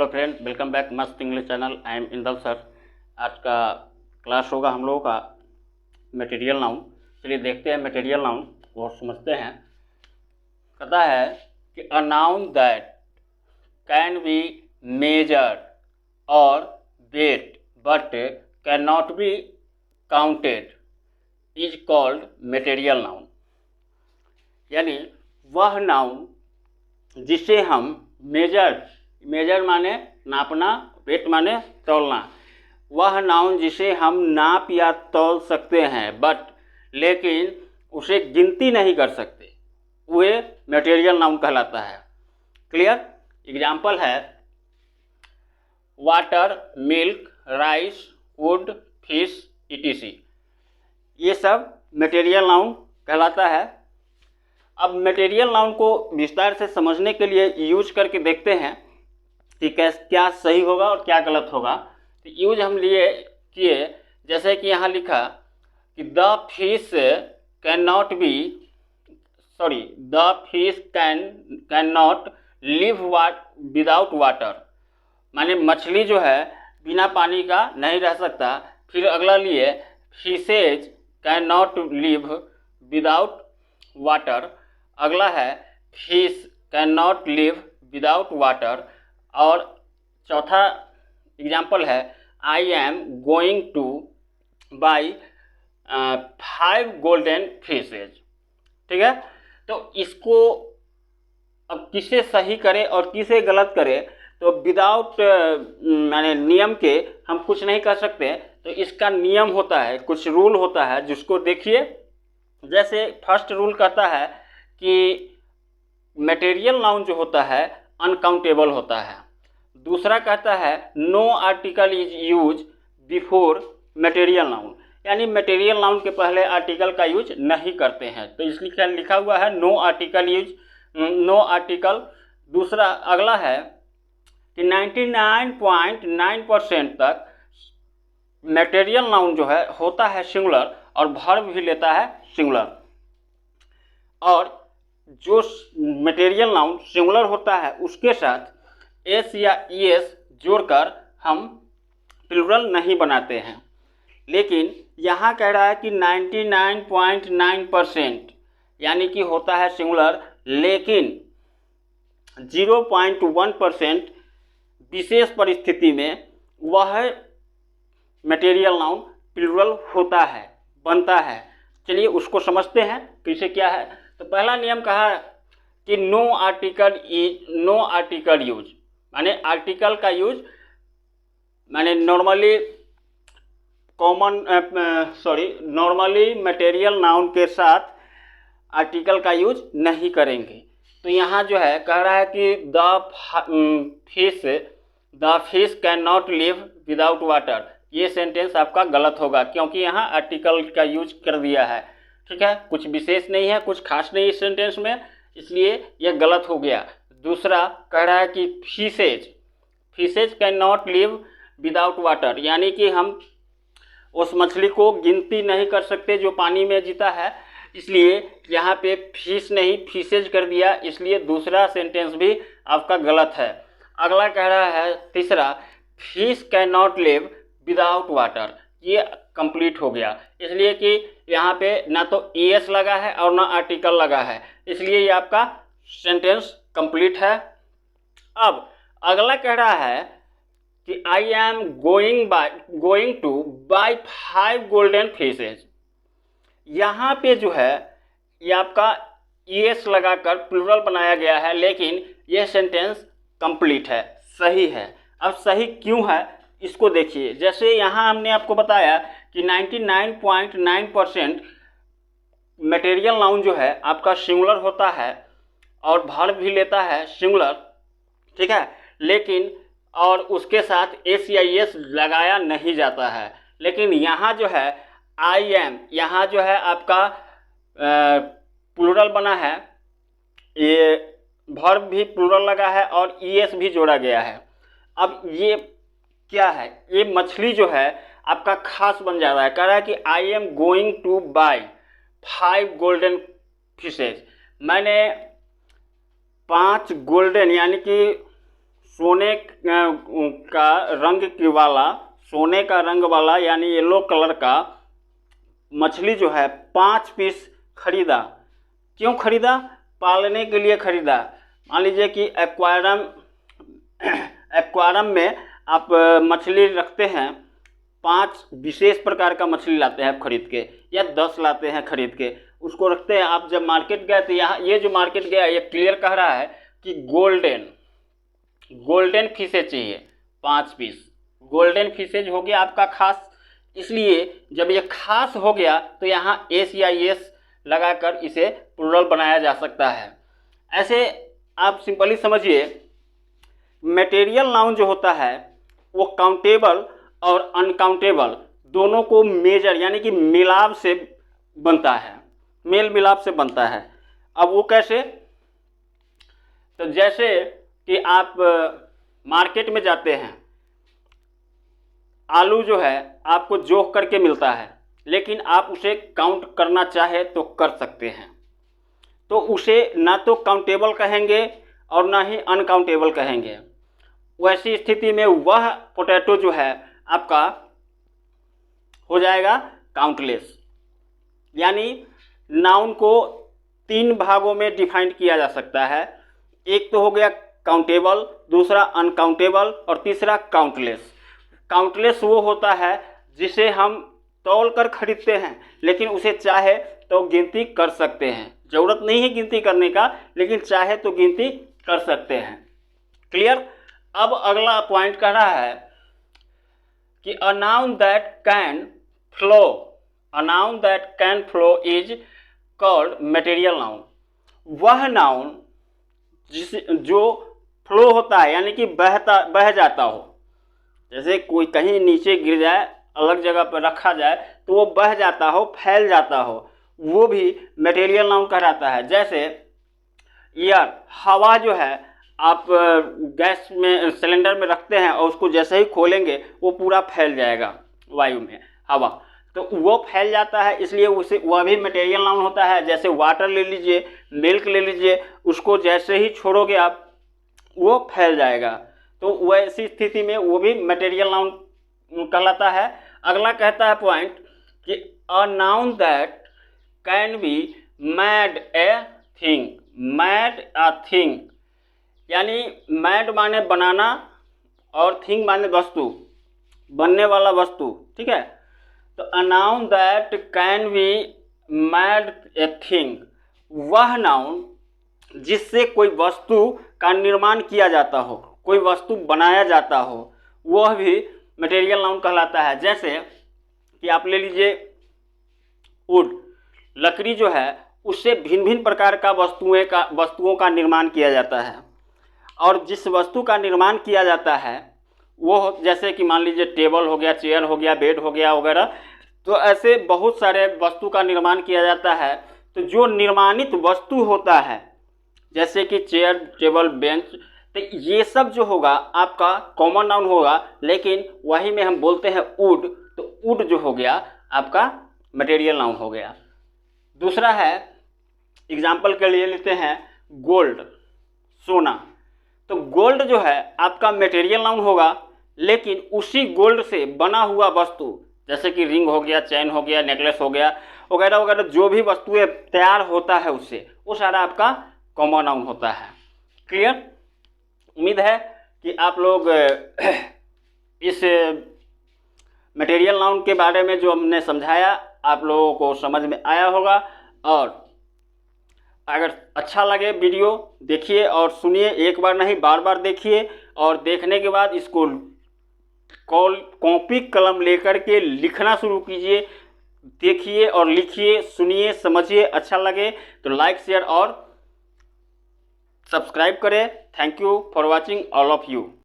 Hello friend, welcome back मस्त English channel. I am Indal sir. आज का क्लास होगा हम लोगों का मटेरियल नाउन। चलिए देखते हैं मटेरियल नाउन और समझते हैं। कहता है कि a noun that can be measured और weight but can not be counted is called material noun. यानी वह नाउन जिसे हम मेजर माने नापना, वेट माने तौलना, वह नाउन जिसे हम नाप या तौल सकते हैं बट लेकिन उसे गिनती नहीं कर सकते, वे मटेरियल नाउन कहलाता है। क्लियर? एग्जाम्पल है water, milk, rice, would, fish, etc। ये सब मटेरियल नाउन कहलाता है। अब मटेरियल नाउन को विस्तार से समझने के लिए यूज करके देखते हैं कि क्या सही होगा और क्या गलत होगा। तो यूज हम किए, जैसे कि यहाँ लिखा कि the fish can not live without water. माने मछली जो है बिना पानी का नहीं रह सकता। फिर अगला लिए fishes can not live without water. अगला है fish can not live without water. और चौथा एग्जाम्पल है I am going two by 5 golden fishes. ठीक है, तो इसको अब किसे सही करे और किसे गलत करे, तो विदाउट माने नियम के हम कुछ नहीं कर सकते। तो इसका नियम होता है, कुछ रूल होता है जिसको देखिए। जैसे फर्स्ट रूल कहता है कि मटेरियल नाउन जो होता है अनकाउंटेबल होता है। दूसरा कहता है no article is use before material noun, यानी मटेरियल नाउन के पहले आर्टिकल का यूज नहीं करते हैं। तो इसलिए लिखा हुआ है नो आर्टिकल। दूसरा अगला है कि 99.9% तक मटेरियल नाउन जो है होता है सिंगुलर और वर्ब भी लेता है सिंगुलर। और जो मटेरियल नाउन सिंगुलर होता है उसके साथ एस या ईएस जोड़कर हम प्लूरल नहीं बनाते हैं। लेकिन यहाँ कह रहा है कि 99.9% यानी कि होता है सिंगुलर, लेकिन 0.1% विशेष परिस्थिति में वह मटेरियल नाउन प्लूरल होता है, बनता है। चलिए उसको समझते हैं कैसे क्या है। तो पहला नियम कहा कि नो आर्टिकल यूज, माने आर्टिकल का यूज माने नॉर्मली मटेरियल नाउन के साथ आर्टिकल का यूज नहीं करेंगे। तो यहाँ जो है कह रहा है कि the fish can not live without water. ये सेंटेंस आपका गलत होगा क्योंकि यहाँ आर्टिकल का यूज कर दिया है। ठीक है, कुछ विशेष नहीं है, कुछ खास नहीं इस सेंटेंस में, इसलिए यह गलत हो गया। दूसरा कह रहा है कि fishes can not live without water, यानी कि हम उस मछली को गिनती नहीं कर सकते जो पानी में जीता है, इसलिए यहाँ पे फिश नहीं फिशेज कर दिया, इसलिए दूसरा सेंटेंस भी आपका गलत है। अगला कह रहा है तीसरा fish can not live without water. ये कंप्लीट हो गया, इसलिए कि यहाँ पे ना तो ईएस लगा है और ना आर्टिकल लगा है, इसलिए ये आपका सेंटेंस कंप्लीट है। अब अगला कह रहा है कि I am going two by 5 golden fishes. यहाँ पे जो है ये आपका ईएस लगाकर प्लूरल बनाया गया है, लेकिन यह सेंटेंस कंप्लीट है, सही है। अब सही क्यों है इसको देखिए। जैसे यहाँ हमने आपको बताया कि 99.9% मटेरियल नाउन जो है आपका सिंगुलर होता है और वर्ब भी लेता है सिंगुलर। ठीक है, लेकिन और उसके साथ एस या एस लगाया नहीं जाता है। लेकिन यहाँ जो है आई एम, यहाँ जो है आपका प्लूरल बना है, ये वर्ब भी प्लूरल लगा है और ईएस भी जोड़ा गया है। अब ये क्या है, ये मछली जो है आपका खास बन जा रहा है। कह रहा है कि I am going two by 5 golden fishes. मैंने 5 गोल्डन यानी कि सोने का रंग वाला, सोने का रंग वाला यानी येलो कलर का मछली जो है 5 पीस खरीदा। क्यों खरीदा? पालने के लिए खरीदा। मान लीजिए कि एक्वारियम में आप मछली रखते हैं, 5 विशेष प्रकार का मछली लाते हैं आप खरीद के, या 10 लाते हैं खरीद के, उसको रखते हैं। आप जब मार्केट गए तो यहाँ ये जो मार्केट गया ये क्लियर कह रहा है कि गोल्डन फिशेज चाहिए 5 पीस। गोल्डन फिशेज हो गया आपका खास, इसलिए जब ये खास हो गया तो यहाँ एस या एस लगाकर इसे प्लुरल बनाया जा सकता है। ऐसे आप सिंपली समझिए, मटेरियल नाउन जो होता है वो काउंटेबल और अनकाउंटेबल दोनों को मेजर यानी कि मिलाप से बनता है, मेल मिलाप से बनता है। अब वो कैसे? तो जैसे कि आप मार्केट में जाते हैं, आलू जो है आपको जोख करके मिलता है, लेकिन आप उसे काउंट करना चाहे तो कर सकते हैं, तो उसे ना तो काउंटेबल कहेंगे और ना ही अनकाउंटेबल कहेंगे। वैसी स्थिति में वह पोटैटो जो है आपका हो जाएगा काउंटलेस। यानी नाउन को 3 भागों में डिफाइन किया जा सकता है। एक तो हो गया काउंटेबल, दूसरा अनकाउंटेबल और तीसरा काउंटलेस। काउंटलेस वो होता है जिसे हम तौल कर खरीदते हैं, लेकिन उसे चाहे तो गिनती कर सकते हैं। ज़रूरत नहीं है गिनती करने का, लेकिन चाहे तो गिनती कर सकते हैं। क्लियर? अब अगला पॉइंट कह रहा है कि a noun that can flow, a noun that can flow is called material noun. वह नाउन जो फ्लो होता है यानी कि बह जाता हो, जैसे कोई कहीं नीचे गिर जाए, अलग जगह पर रखा जाए तो वो बह जाता हो, फैल जाता हो, वो भी मटेरियल नाउन कहलाता है। जैसे एयर, हवा जो है आप गैस में सिलेंडर में रखते हैं और उसको जैसे ही खोलेंगे वो पूरा फैल जाएगा वायु में, हवा, तो वो फैल जाता है, इसलिए उसे वह भी मटेरियल नाउन होता है। जैसे वाटर ले लीजिए, मिल्क ले लीजिए, उसको जैसे ही छोड़ोगे आप वो फैल जाएगा, तो वैसी स्थिति में वो भी मटेरियल नाउन कहलाता है। अगला कहता है पॉइंट कि a noun that can B mad a thing, mad a thing, यानी मैड माने बनाना और थिंग माने वस्तु, बनने वाला वस्तु, ठीक है। तो अ noun that can B mad a thing, वह नाउन जिससे कोई वस्तु का निर्माण किया जाता हो, कोई वस्तु बनाया जाता हो, वह भी मटेरियल नाउन कहलाता है। जैसे कि आप ले लीजिए वुड, लकड़ी जो है उससे भिन्न भिन्न प्रकार का वस्तुओं का निर्माण किया जाता है, और जिस वस्तु का निर्माण किया जाता है वो जैसे कि मान लीजिए टेबल हो गया, चेयर हो गया, बेड हो गया वगैरह, तो ऐसे बहुत सारे वस्तु का निर्माण किया जाता है। तो जो निर्माणित वस्तु होता है जैसे कि चेयर, टेबल, बेंच, तो ये सब जो होगा आपका कॉमन नाउन होगा, लेकिन वही में हम बोलते हैं वुड, तो वुड जो हो गया आपका मटेरियल नाउन हो गया। दूसरा है, एग्जाम्पल के लिए लेते हैं गोल्ड, सोना, तो गोल्ड जो है आपका मटेरियल नाउन होगा, लेकिन उसी गोल्ड से बना हुआ वस्तु जैसे कि रिंग हो गया, चैन हो गया, नेकलेस हो गया वगैरह वगैरह, जो भी वस्तुएं तैयार होता है उससे, वो सारा आपका कॉमन नाउन होता है। क्लियर? उम्मीद है कि आप लोग इस मटेरियल नाउन के बारे में जो हमने समझाया आप लोगों को समझ में आया होगा, और अगर अच्छा लगे वीडियो देखिए और सुनिए, एक बार नहीं बार बार देखिए, और देखने के बाद इसको कॉपी कलम लेकर के लिखना शुरू कीजिए, देखिए और लिखिए, सुनिए, समझिए, अच्छा लगे तो लाइक, शेयर और सब्सक्राइब करें। Thank you for watching all of you.